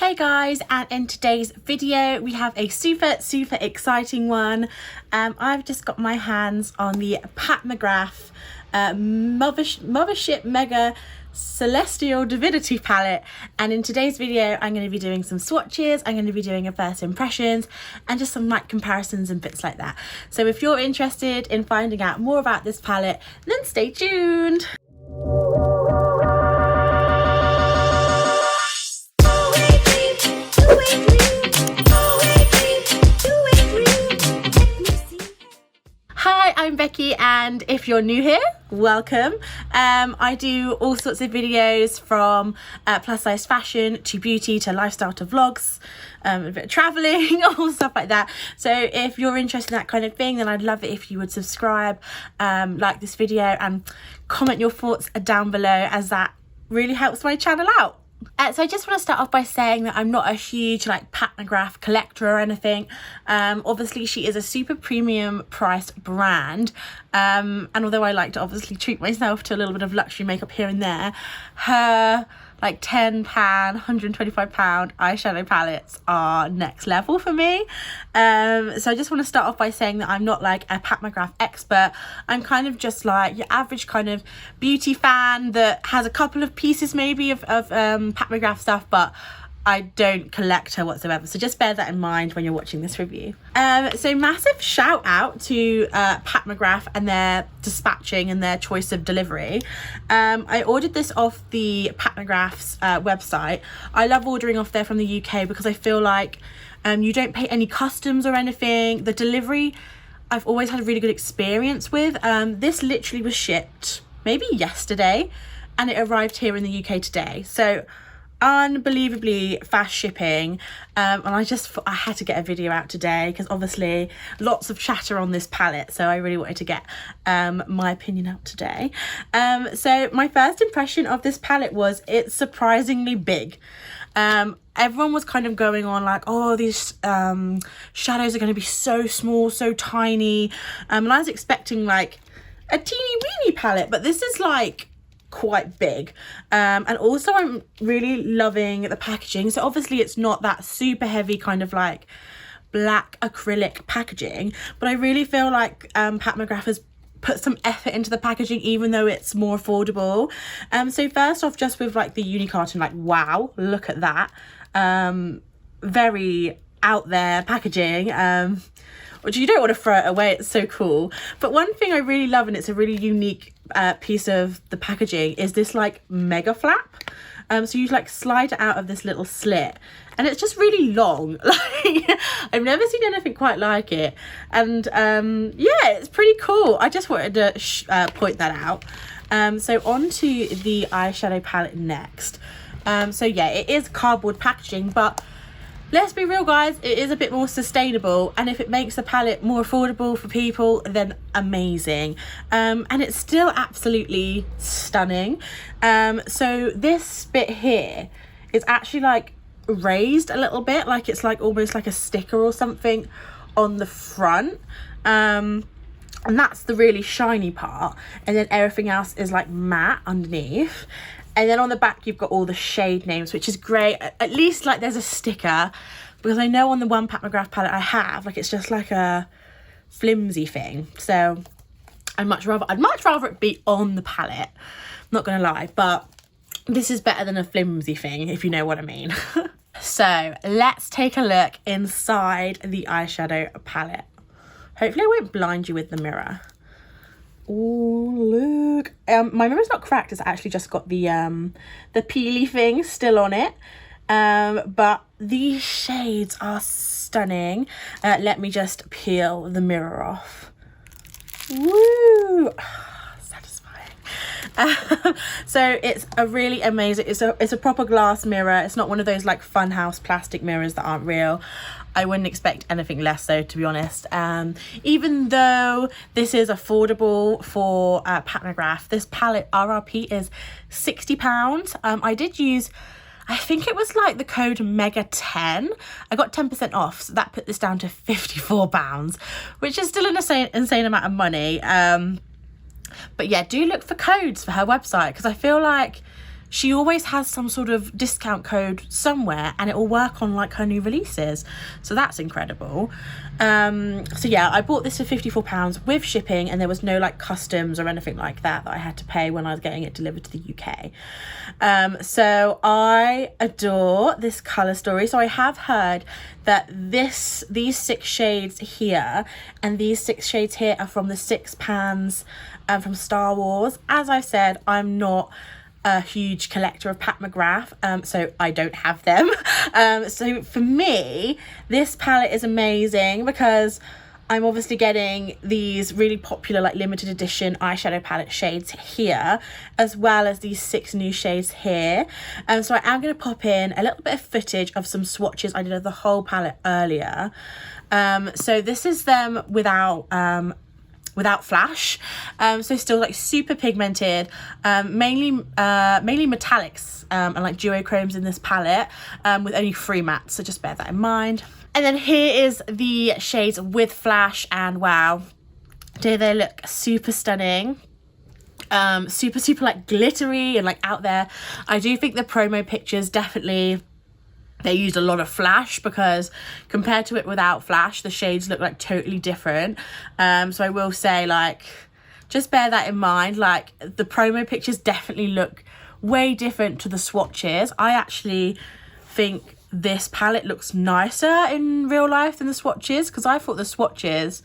Hey guys, and in today's video we have a super exciting one. I've just got my hands on the McGrath Mothership Mega Celestial Divinity palette, and in today's video I'm going to be doing some swatches, I'm going to be doing a first impressions and just some like comparisons and bits like that. So if you're interested in finding out more about this palette, then stay tuned. Hi, I'm Becky, and if you're new here, welcome. I do all sorts of videos from plus size fashion to beauty to lifestyle to vlogs, a bit of traveling, all stuff like that. So if you're interested in that kind of thing, then I'd love it if you would subscribe, like this video and comment your thoughts down below, as that really helps my channel out. So I just want to start off by saying that I'm not a huge like McGrath collector or anything. Obviously she is a super premium priced brand, and although I like to obviously treat myself to a little bit of luxury makeup here and there, her like £10, £125 eyeshadow palettes are next level for me. So I just want to start off by saying that I'm not like a McGrath expert. I'm kind of just like your average kind of beauty fan that has a couple of pieces maybe of McGrath stuff, but I don't collect her whatsoever. So just bear that in mind when you're watching this review. So massive shout out to McGrath and their dispatching and their choice of delivery. I ordered this off the McGrath's website. I love ordering off there from the UK because I feel like you don't pay any customs or anything. The delivery I've always had a really good experience with. This literally was shipped maybe yesterday and it arrived here in the UK today. So unbelievably fast shipping, and I had to get a video out today because obviously lots of chatter on this palette, so I really wanted to get my opinion out today. So my first impression of this palette was it's surprisingly big. Everyone was kind of going on like, oh, these shadows are going to be so small, so tiny, and I was expecting like a teeny weeny palette, but this is like quite big. And also I'm really loving the packaging. So obviously it's not that super heavy kind of like black acrylic packaging, but I really feel like McGrath has put some effort into the packaging, even though it's more affordable. So first off, just with like the uni carton, like wow, look at that. Very out there packaging, which you don't want to throw it away, it's so cool. But one thing I really love, and it's a really unique piece of the packaging, is this like mega flap. So you like slide it out of this little slit and it's just really long. Like I've never seen anything quite like it, and yeah, it's pretty cool. I just wanted to point that out. So on to the eyeshadow palette next. So yeah, it is cardboard packaging, but let's be real guys, it is a bit more sustainable, and if it makes the palette more affordable for people, then amazing. And it's still absolutely stunning. So this bit here is actually like raised a little bit, like it's like almost like a sticker or something on the front. And that's the really shiny part, and then everything else is like matte underneath. And then on the back, you've got all the shade names, which is great. At least like there's a sticker, because I know on the one McGrath palette I have, like it's just like a flimsy thing. So I'd much rather it be on the palette. I'm not gonna lie, but this is better than a flimsy thing, if you know what I mean. So let's take a look inside the eyeshadow palette. Hopefully I won't blind you with the mirror. Oh look, my mirror's not cracked, it's actually just got the peely thing still on it, but these shades are stunning. Let me just peel the mirror off. Woo, satisfying. So it's a really amazing, it's a proper glass mirror. It's not one of those like funhouse plastic mirrors that aren't real. I wouldn't expect anything less though, to be honest. Even though this is affordable for McGrath, this palette RRP is £60. I did use, I think it was like the code MEGA10. I got 10% off, so that put this down to £54, which is still an insane amount of money. But yeah, do look for codes for her website, because I feel like she always has some sort of discount code somewhere, and it will work on like her new releases, so that's incredible. So yeah, I bought this for £54 with shipping, and there was no like customs or anything like that I had to pay when I was getting it delivered to the UK. So I adore this colour story. So I have heard that these 6 shades here and these 6 shades here are from the 6 pans from Star Wars. As I said, I'm not a huge collector of Pat McGrath, so I don't have them. So for me, this palette is amazing because I'm obviously getting these really popular like limited edition eyeshadow palette shades here, as well as these 6 new shades here. So I am going to pop in a little bit of footage of some swatches I did of the whole palette earlier. So this is them without flash, so still like super pigmented, mainly metallics and like duochromes in this palette, with only 3 mattes, so just bear that in mind. And then here is the shades with flash, and wow, do they look super stunning. Super like glittery and like out there. I do think the promo pictures definitely, they used a lot of flash, because compared to it without flash, the shades look like totally different. So I will say, like, just bear that in mind. Like, the promo pictures definitely look way different to the swatches. I actually think this palette looks nicer in real life than the swatches, because I thought the swatches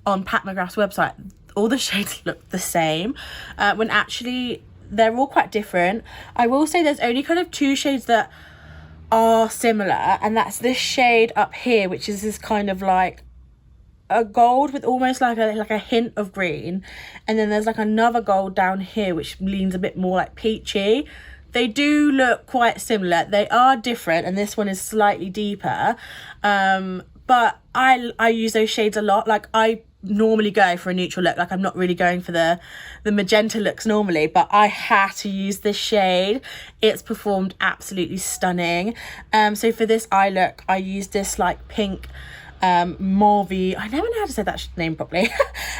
on Pat McGrath's website, all the shades look the same, when actually they're all quite different. I will say there's only kind of 2 shades that are similar, and that's this shade up here, which is this kind of like a gold with almost like a hint of green, and then there's like another gold down here which leans a bit more like peachy. They do look quite similar. They are different, and this one is slightly deeper, but I use those shades a lot. Like, I normally go for a neutral look, like I'm not really going for the magenta looks normally, but I had to use this shade. It's performed absolutely stunning. So for this eye look, I used this like pink mauve, I never know how to say that name properly,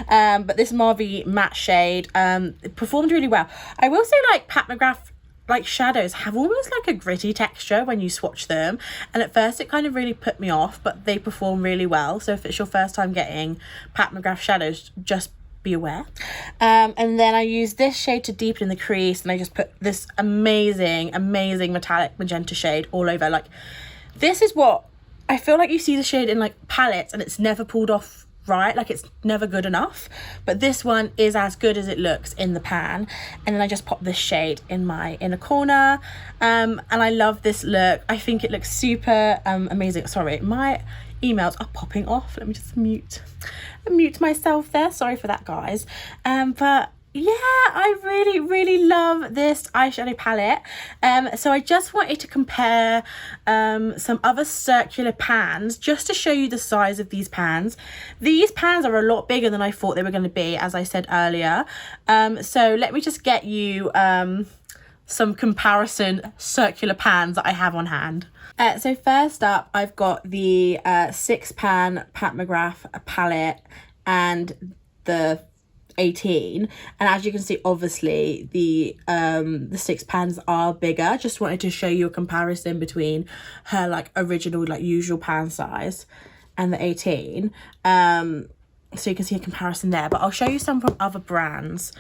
but this mauve matte shade, it performed really well. I will say, like, Pat McGrath like shadows have almost like a gritty texture when you swatch them, and at first it kind of really put me off, but they perform really well. So if it's your first time getting Pat McGrath shadows, just be aware. And then I use this shade to deepen in the crease, and I just put this amazing metallic magenta shade all over. Like, this is what I feel like you see the shade in like palettes and it's never pulled off right, like it's never good enough, but this one is as good as it looks in the pan. And then I just pop this shade in my inner corner, and I love this look. I think it looks super amazing. Sorry, my emails are popping off. Let me just mute myself there, sorry for that, guys. But yeah, I really love this eyeshadow palette. So I just wanted to compare some other circular pans just to show you the size of these pans. These pans are a lot bigger than I thought they were going to be, as I said earlier. So let me just get you some comparison circular pans that I have on hand. So first up, I've got the 6 pan Pat McGrath palette and the 18, and as you can see, obviously the 6 pans are bigger. Just wanted to show you a comparison between her like original like usual pan size and the 18, so you can see a comparison there. But I'll show you some from other brands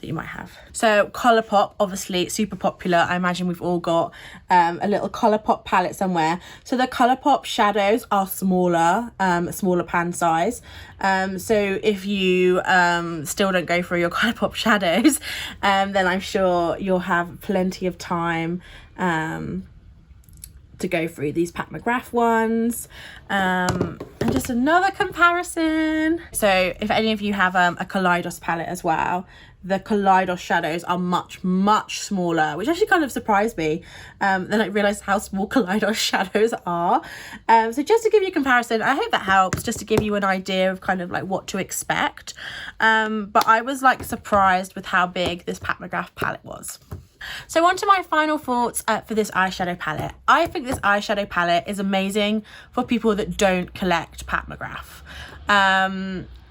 that you might have. So Colourpop, obviously super popular. I imagine we've all got a little Colourpop palette somewhere. So the Colourpop shadows are smaller pan size. So if you still don't go for your Colourpop shadows, then I'm sure you'll have plenty of time to go through these Pat McGrath ones. And just another comparison. So if any of you have a Kaleidos palette as well, the Kaleidos shadows are much smaller, which actually kind of surprised me. Then I realised how small Kaleidos shadows are. So just to give you a comparison, I hope that helps, just to give you an idea of kind of like what to expect. But I was like surprised with how big this Pat McGrath palette was. So on to my final thoughts for this eyeshadow palette. I think this eyeshadow palette is amazing for people that don't collect Pat McGrath.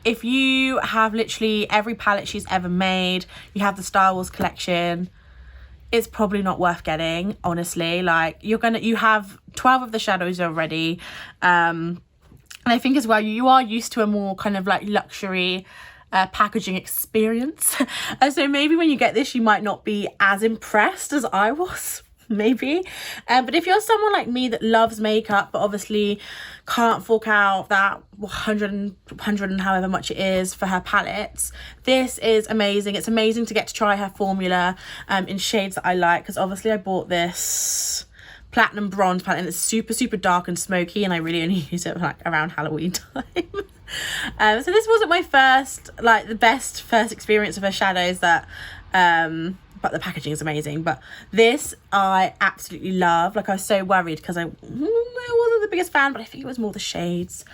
if you have literally every palette she's ever made, you have the Star Wars collection, it's probably not worth getting, honestly. Like, you have 12 of the shadows already. And I think as well, you are used to a more kind of like luxury packaging experience. So maybe when you get this, you might not be as impressed as I was. Maybe, but if you're someone like me that loves makeup but obviously can't fork out that 100 and however much it is for her palettes, this is amazing. It's amazing to get to try her formula in shades that I like, because obviously I bought this platinum bronze palette and it's super dark and smoky, and I really only use it like around Halloween time. So this wasn't my the best first experience of her shadows, that but the packaging is amazing. But this I absolutely love. Like, I was so worried because I wasn't the biggest fan, but I think it was more the shades.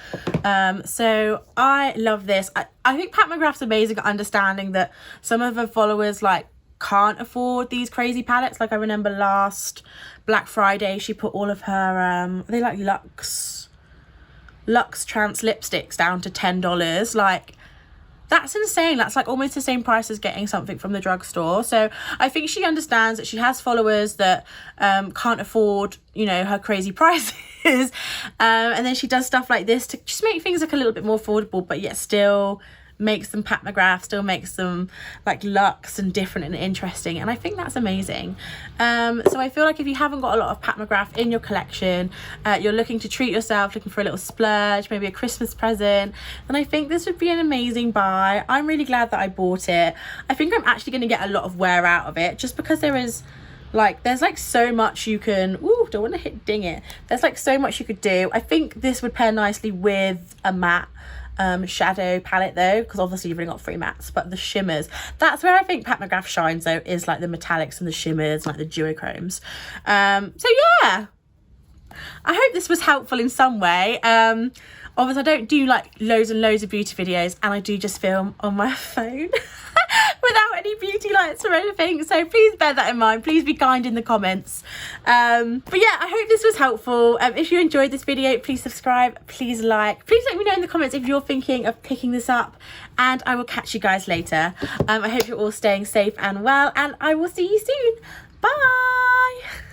So I love this. I think Pat McGrath's amazing at understanding that some of her followers like can't afford these crazy palettes. Like, I remember last Black Friday she put all of her they like Luxe Trance lipsticks down to $10. Like, that's insane. That's like almost the same price as getting something from the drugstore. So I think she understands that she has followers that can't afford, you know, her crazy prices. And then she does stuff like this to just make things like a little bit more affordable, but yet still makes them Pat McGrath, still makes them like luxe and different and interesting, and I think that's amazing. So I feel like if you haven't got a lot of Pat McGrath in your collection, you're looking to treat yourself, looking for a little splurge, maybe a Christmas present, then I think this would be an amazing buy. I'm really glad that I bought it. I think I'm actually going to get a lot of wear out of it, just because there's like so much you can, don't want to ding it, there's like so much you could do. I think this would pair nicely with a matte shadow palette though, because obviously you've only got 3 mattes, but the shimmers, that's where I think Pat McGrath shines though, is like the metallics and the shimmers, like the duochromes. So yeah, I hope this was helpful in some way. Obviously I don't do like loads and loads of beauty videos, and I do just film on my phone without any beauty lights or anything, so please bear that in mind. Please be kind in the comments. But yeah, I hope this was helpful. If you enjoyed this video, please subscribe, please like, please let me know in the comments if you're thinking of picking this up, and I will catch you guys later. I hope you're all staying safe and well, and I will see you soon. Bye.